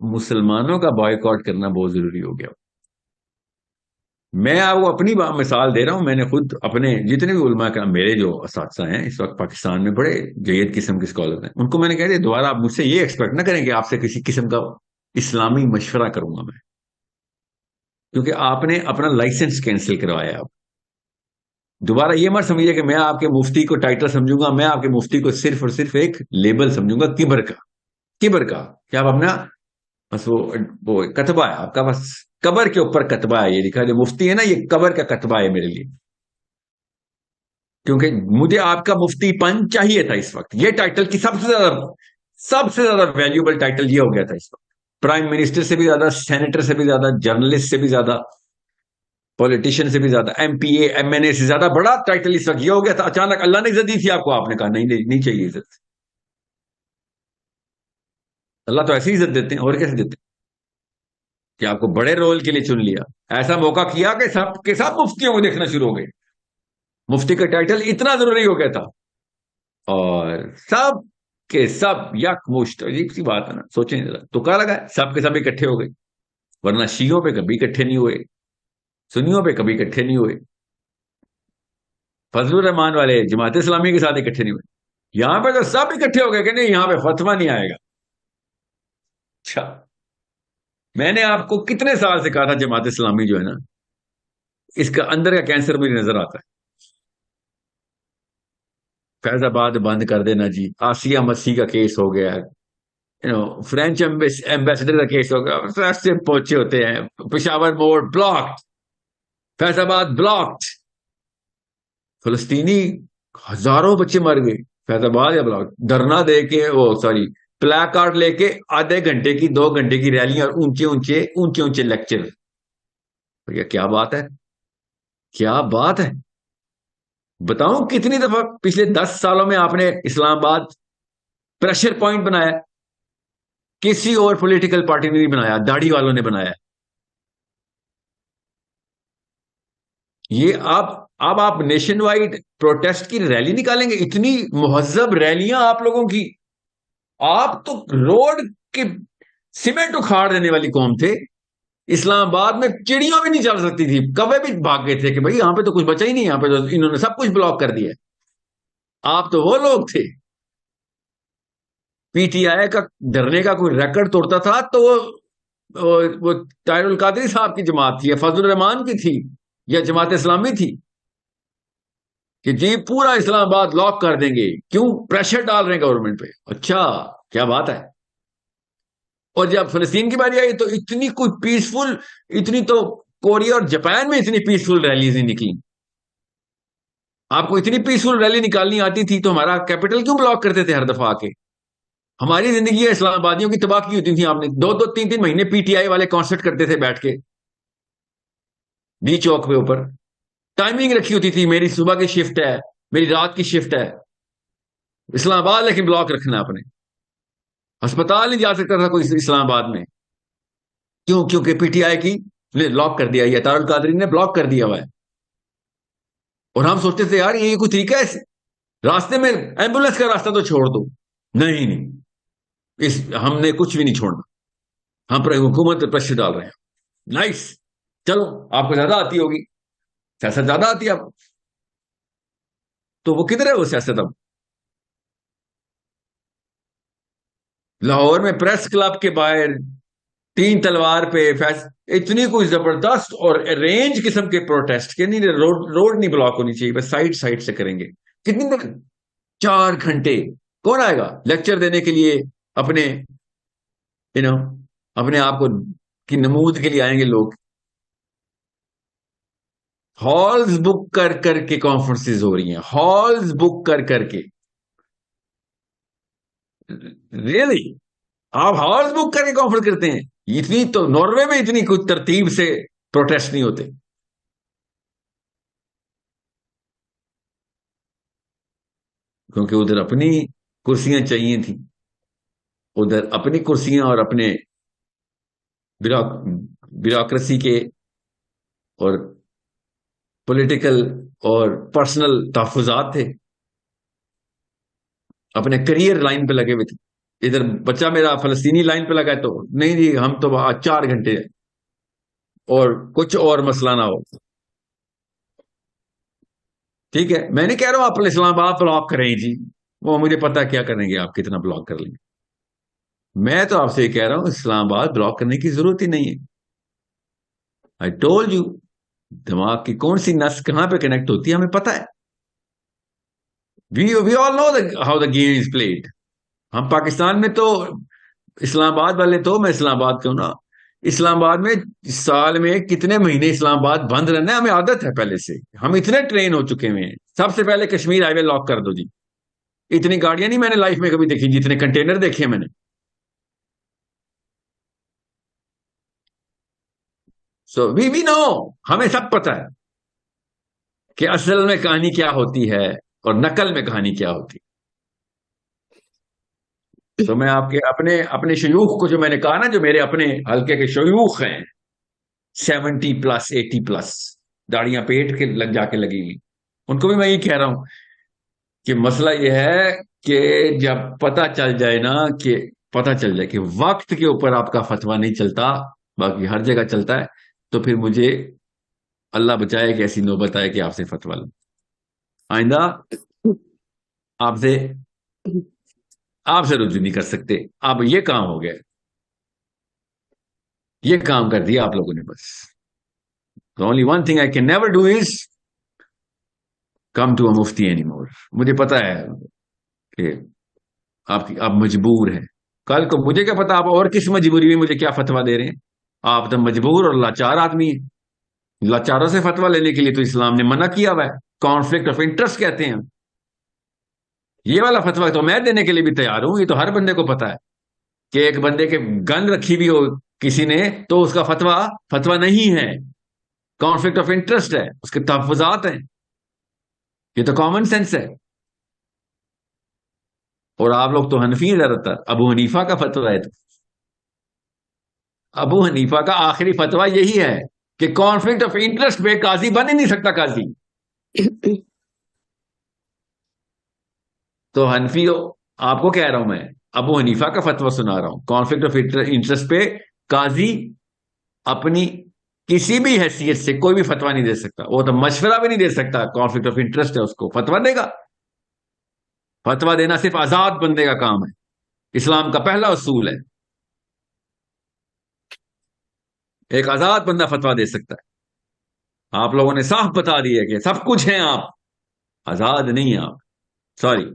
مسلمانوں کا بائیکاٹ کرنا بہت ضروری ہو گیا. میں آپ کو اپنی مثال دے رہا ہوں. میں نے خود اپنے جتنے بھی علماء کرام میرے جو اساتذہ ہیں اس وقت پاکستان میں بڑے جید قسم کے اسکالر ہیں, ان کو میں نے کہہ دیا دوبارہ آپ مجھ سے یہ ایکسپیکٹ نہ کریں کہ آپ سے کسی قسم کا اسلامی مشورہ کروں گا میں, کیونکہ آپ نے اپنا لائسنس کینسل کروایا. آپ دوبارہ یہ مت سمجھیے کہ میں آپ کے مفتی کو ٹائٹل سمجھوں گا. میں آپ کے مفتی کو صرف اور صرف ایک لیبل سمجھوں گا, کبر کا. کبر کا کہ آپ اپنا بس وہ کتبہ ہے آپ کا, بس قبر کے اوپر کتبہ ہے یہ لکھا. جو مفتی ہے نا یہ قبر کا کتبہ ہے میرے لیے, کیونکہ مجھے آپ کا مفتی پن چاہیے تھا اس وقت. یہ ٹائٹل کی سب سے زیادہ ویلیوبل ٹائٹل یہ ہو گیا تھا اس وقت. پرائم منسٹر سے بھی زیادہ, سینیٹر سے بھی زیادہ, جرنلسٹ سے بھی زیادہ, پولیٹیشین سے بھی زیادہ, M P A M N A سے زیادہ بڑا ٹائٹل اس وقت یہ ہو گیا تھا. اچانک اللہ نے عزت دی تھی آپ کو, آپ نے کہا نہیں چاہیے عزت. اللہ تو ایسی عزت دیتے ہیں, اور کیسے دیتے ہیں کہ آپ کو بڑے رول کے لیے چن لیا, ایسا موقع کیا کہ سب کے سب مفتیوں کو دیکھنا شروع ہو گئے. مفتی کا ٹائٹل اتنا ضروری ہو گیا تھا, اور سب کے سب یک مشت. عجیب سی بات ہے نا, سوچیں ذرا, تو کہا لگا سب کے سب اکٹھے ہو گئے. ورنہ شیعوں پہ کبھی اکٹھے نہیں ہوئے, سنیوں پہ کبھی اکٹھے نہیں ہوئے, فضل الرحمان والے جماعت اسلامی کے ساتھ اکٹھے نہیں ہوئے. یہاں پہ تو سب اکٹھے ہو گئے کہ نہیں یہاں پہ فتویٰ نہیں آئے گا. اچھا, میں نے آپ کو کتنے سال سے کہا تھا جماعت اسلامی جو ہے نا اس کا اندر کا کینسر مجھے نظر آتا ہے. فیض آباد بند کر دینا جی, آسیہ مسیح کا کیس ہو گیا ہے, فرینچ ایمبیسڈر کا کیس ہو گیا, سے پہنچے ہوتے ہیں. پشاور موڑ بلاکڈ, فیض آباد بلاکڈ, فلسطینی ہزاروں بچے مر گئے فیض آباد یا بلاک دھرنا دے کے, پلا کارڈ لے کے آدھے گھنٹے کی 2 گھنٹے کی ریلیاں اور اونچے لیکچر. کیا بات ہے, کیا بات ہے. بتاؤں کتنی دفعہ پچھلے 10 سالوں میں آپ نے اسلام آباد پریشر پوائنٹ بنایا, کسی اور پولیٹیکل پارٹی نے نہیں بنایا, داڑھی والوں نے بنایا. یہ اب آپ نیشن وائڈ پروٹیسٹ کی ریلی نکالیں گے, اتنی مہذب ریلیاں آپ لوگوں کی. آپ تو روڈ کے سیمنٹ اکھاڑ دینے والی قوم تھے. اسلام آباد میں چڑیاں بھی نہیں چل سکتی تھی, کوے بھی بھاگ گئے تھے کہ بھائی یہاں پہ تو کچھ بچا ہی نہیں, یہاں پہ تو انہوں نے سب کچھ بلاک کر دیا. آپ تو وہ لوگ تھے. پی ٹی آئی کا دھرنے کا کوئی ریکارڈ توڑتا تھا تو وہ طاہر القادری صاحب کی جماعت تھی یا فضل الرحمان کی تھی یا جماعت اسلامی تھی کہ جی پورا اسلام آباد لاک کر دیں گے. کیوں؟ پریشر ڈال رہے ہیں گورنمنٹ پہ. اچھا, کیا بات ہے. اور جب فلسطین کی باری آئی تو اتنی کوئی پیسفل, اتنی تو کوریا اور جاپان میں اتنی پیسفل ریلیز نہیں نکلی. آپ کو اتنی پیسفل ریلی نکالنی آتی تھی تو ہمارا کیپٹل کیوں بلاک کرتے تھے ہر دفعہ آ کے. ہماری زندگی اسلام آبادیوں کی تباہ کی ہوتی تھی. آپ نے 2 3 مہینے پی ٹی آئی والے کانسرٹ کرتے تھے بیٹھ کے ڈی چوک پہ اوپر. ٹائمنگ رکھی ہوتی تھی, میری صبح کی شفٹ ہے, میری رات کی شفٹ ہے. اسلام آباد لیکن بلاک رکھنا اپنے. ہسپتال نہیں جا سکتا تھا کوئی اسلام آباد میں. کیوں؟ کیونکہ پی ٹی آئی کی نے لاک کر دیا, یا طاہر القادری نے بلاک کر دیا ہوا ہے. اور ہم سوچتے تھے یار یہ کوئی طریقہ ہے, راستے میں ایمبولینس کا راستہ تو چھوڑ دو. نہیں, ہم نے کچھ بھی نہیں چھوڑنا, ہم پر حکومت پر پریشر ڈال رہے ہیں. نائس, چلو آپ کو زیادہ آتی ہوگی, سیاست زیادہ آتی ہے آپ کو, تو وہ کدھر ہے وہ سیاست. اب لاہور میں پریس کلب کے باہر 3 تلوار پہ اتنی کوئی زبردست اور ارینج قسم کے پروٹیسٹ کے نہیں, روڈ نہیں بلاک ہونی چاہیے, بس سائڈ سے کریں گے. کتنی دیر؟ 4 گھنٹے. کون آئے گا لیکچر دینے کے لیے؟ اپنے اپنے آپ کو کی نمود کے لیے آئیں گے لوگ. ہالز بک کر کے کانفرنسز ہو رہی ہیں, ہالز بک کر کے. ریئلی آپ ہالز بک کر کے کانفرنس کرتے ہیں؟ اتنی تو ناروے میں اتنی کچھ ترتیب سے پروٹیسٹ نہیں ہوتے. کیونکہ ادھر اپنی کرسیاں چاہیے تھیں, ادھر اپنی کرسیاں اور اپنے بیوروکریسی کے اور پولیٹیکل اور پرسنل تحفظات تھے, اپنے کریئر لائن پہ لگے ہوئے تھے. ادھر بچہ میرا فلسطینی لائن پہ لگا ہے تو نہیں جی ہم تو 4 گھنٹے اور کچھ اور مسئلہ نہ ہو. ٹھیک ہے میں نہیں کہہ رہا ہوں آپ اسلام آباد بلاک کریں جی, وہ مجھے پتا کیا کریں گے آپ کتنا بلاک کر لیں گے. میں تو آپ سے یہ کہہ رہا ہوں اسلام آباد بلاک کرنے کی ضرورت ہی نہیں ہے. آئی ٹولڈ یو, دماغ کی کون سی نس کہاں پہ کنیکٹ ہوتی ہے ہمیں پتا ہے. We all know how the game is played. ہم پاکستان میں تو اسلام آباد والے تو, میں اسلام آباد کیوں نا, اسلام آباد میں سال میں کتنے مہینے اسلام آباد بند رہنا ہمیں عادت ہے پہلے سے, ہم اتنے ٹرین ہو چکے ہیں. سب سے پہلے کشمیر ہائی وے لاک کر دو جی. اتنی گاڑیاں نہیں میں نے لائف میں کبھی دیکھی جتنے کنٹینر دیکھے ہیں میں نے. سو وی نو, ہمیں سب پتا ہے کہ اصل میں کہانی کیا ہوتی ہے اور نقل میں کہانی کیا ہوتی ہے. تو میں آپ کے اپنے شیوخ کو جو میں نے کہا نا, جو میرے اپنے حلقے کے شیوخ ہیں 70+, 80+, داڑیاں پیٹ کے لگ جا کے لگی ہوئی, ان کو بھی میں یہ کہہ رہا ہوں کہ مسئلہ یہ ہے کہ جب پتہ چل جائے نا, کہ پتہ چل جائے کہ وقت کے اوپر آپ کا فتویٰ نہیں چلتا, باقی ہر جگہ چلتا ہے, تو پھر مجھے اللہ بچائے کہ ایسی نوبت آئے کہ آپ سے فتویٰ لوں. آئندہ آپ سے رجوع نہیں کر سکتے. اب یہ کام ہو گیا, یہ کام کر دیا آپ لوگوں نے بس. The only one thing I can never do is come to a mufti anymore. مجھے پتا ہے کہ آپ مجبور ہیں. کل کو مجھے کیا پتا آپ اور کس مجبوری میں مجھے کیا فتویٰ دے رہے ہیں. آپ تو مجبور اور لاچار آدمی ہیں. لاچاروں سے فتویٰ لینے کے لیے تو اسلام نے منع کیا ہوا ہے, کانفلکٹ آف انٹرسٹ کہتے ہیں. یہ والا فتویٰ تو میں دینے کے لیے بھی تیار ہوں, یہ تو ہر بندے کو پتا ہے کہ ایک بندے کے گن رکھی بھی ہو کسی نے تو اس کا فتویٰ نہیں ہے, کانفلکٹ آف انٹرسٹ ہے, اس کے تحفظات ہیں. یہ تو کامن سینس ہے. اور آپ لوگ تو حنفی ہیں زیادہ تر. ابو حنیفہ کا فتویٰ ہے, تو ابو حنیفہ کا آخری فتویٰ یہی ہے کہ کانفلکٹ آف انٹرسٹ پہ قاضی بن ہی نہیں سکتا قاضی. تو حنفی آپ کو کہہ رہا ہوں میں, ابو حنیفہ کا فتویٰ سنا رہا ہوں, کانفلکٹ آف انٹرسٹ پہ قاضی اپنی کسی بھی حیثیت سے کوئی بھی فتویٰ نہیں دے سکتا. وہ تو مشورہ بھی نہیں دے سکتا, کانفلکٹ آف انٹرسٹ ہے, اس کو فتویٰ دے گا. فتویٰ دینا صرف آزاد بندے کا کام ہے, اسلام کا پہلا اصول ہے. ایک آزاد بندہ فتویٰ دے سکتا ہے. آپ لوگوں نے صاف بتا دیا کہ سب کچھ ہیں, آپ آزاد نہیں ہیں. آپ سوری.